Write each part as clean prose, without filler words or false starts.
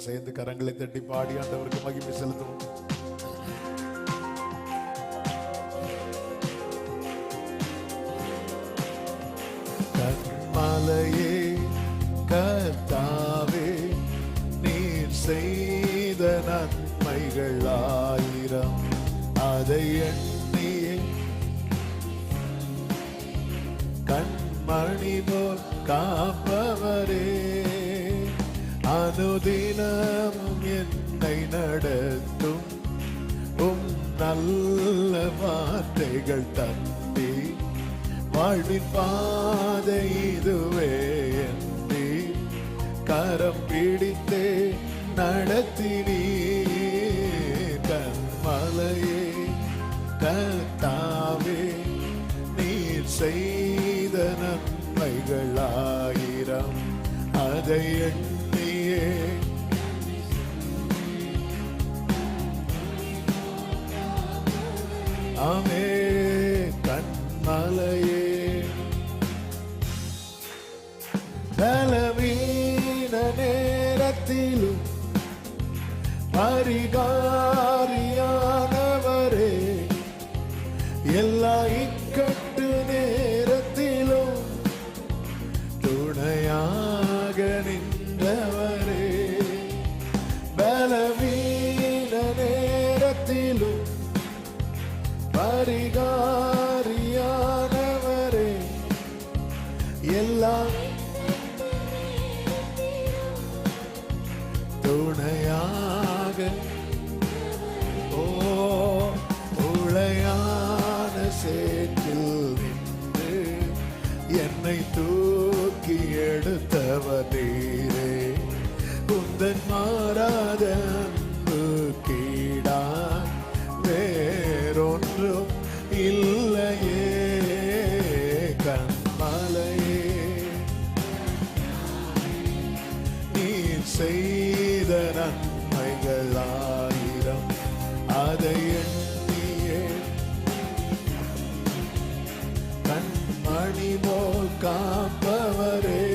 சேர்ந்து கரங்களை தட்டி பாடி ஆண்டவருக்கு மகிமை செலுத்துவோம். கன்மலையே கர்த்தாவே, நீர் செய்த நன்மைகள் ஆயிரம், அதை எண்ணியே கண்மணி போல் காப்பவரே, அனுதினமும் என்னை நடத்தும் நல்ல வார்த்தைகள் தந்தி, வாழ்வின் பாதை இதுவே என்று கரம் பிடித்தே நடத்தினீ. கன்மலையே கர்த்தாவே, நீர் செய்த நன்மைகள் ஆயிரம், அதை எண்ணியே ஆமே. கன்மலையே பலவீன நேரத்திலும் பரிகாரியானவரே, எல்லா இக்கட்டு நேரத்திலும் துணையாக நின்றவரே, பலவீன நேரத்திலும் பரிகாரியானவரே, எல்லா துணையாக உளையான சேற்றில் நின்று என்னை தூக்கி எடுத்தவர் நீரே, உந்தன் மாறாத அன்பு கீடா வேறொன்றும் இல்லையே. கன்மலையே நீர் செய்த நன்மைகள் ஆயிரம், அதை எண்ணியே கண்மணி போல் காப்பவரே.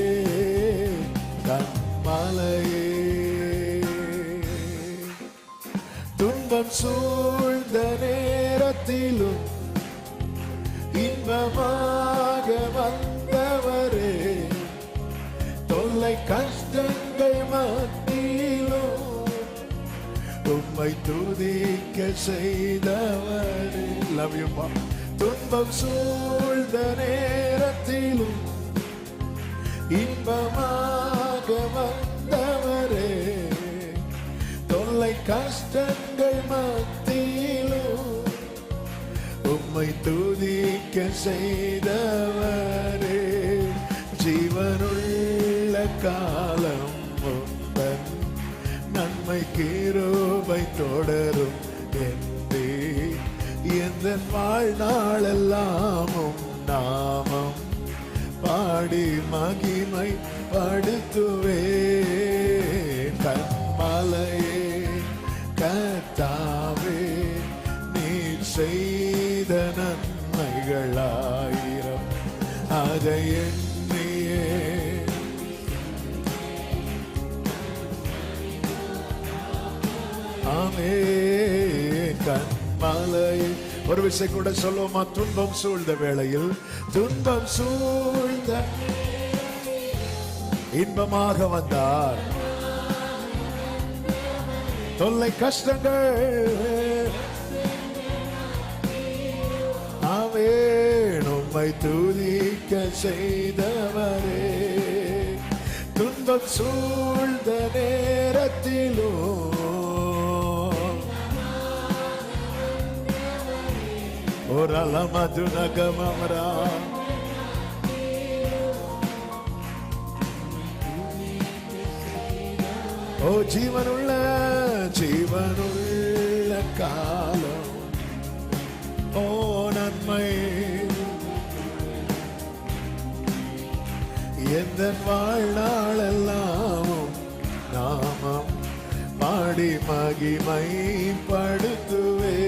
கன்மலையே துன்பம் சூழ்ந்த நேரத்திலும் இன்பமாக வந்தவரே, தொல்லை கஷ்டங்கள் மத்தியிலும் உம்மை துதிக்க செய்தவரே. லவ் யூ மா. துன்பம் சூழ்ந்த நேரத்திலும் இன்பமாக வந்தவரே, தொல்லை கஷ்டங்கள் மத்தியிலும் உம்மை துதிக்க செய்தவரே, ஜீவனுள்ள காலம் உந்தன் நன்மை கிருபை தொடரும் என்றே, எந்த வாழ்நாளெல்லாமும் நாமம் பாடி மகிமை படுத்துவே. கன்மலையே கர்த்தாவே, நீர் செய்த நன்மைகள் ஆயிரம், அதை எண்ணியே ஆமே. கன்மலையே ஒரு விஷயம் கூட சொல்லுவோமா? துன்பம் சூழ்ந்த வேளையில், துன்பம் சூழ்ந்த இன்பமாக வந்தார், தொல்லை கஷ்டங்கள் ஆவேன் உம்மை துதிக்க செய்தவரே, துன்பம் சூழ்ந்த நேரத்திலும் ஒரு அலமது நகமரா ஓ ஜீவனுள்ள காலம், ஓ நன்மை எந்த வாழ்நாளெல்லாமும் நாமம் பாடி மகிமை படுத்துவே.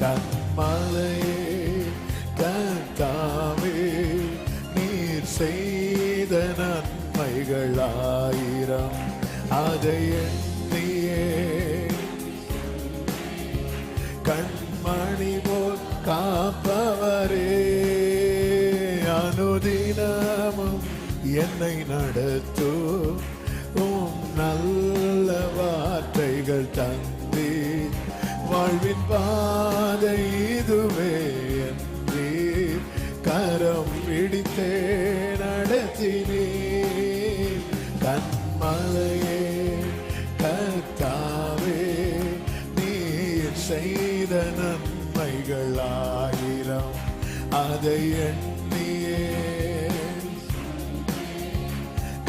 கன்மலையே கர்த்தாவே, நீர் செய்த நன்மைகள் ஆயிரம், அதை எண்ணியே கண்மணி போல் காப்பவரே, அனுதினமும் என்னை நடத்தும் நல்ல வார்த்தைகள் தந்தி, வாழ்வின் பாதை இதுவே என்று கரம் பிடித்தே நடத்தினே. கண்மலையே கர்த்தாவே, நீர் செய்த நன்மைகள் 1000, அதை எண்ணியே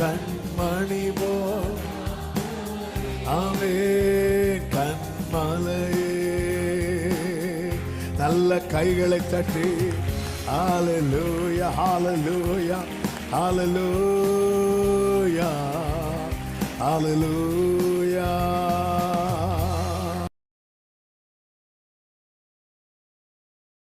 கண்மணி போல் ஆவே கண்மலையே. நல்ல கைகளை தட்டி ஹல்லேலூயா ஹல்லேலூயா ஹல்லேலூயா ஹல்லேலூயா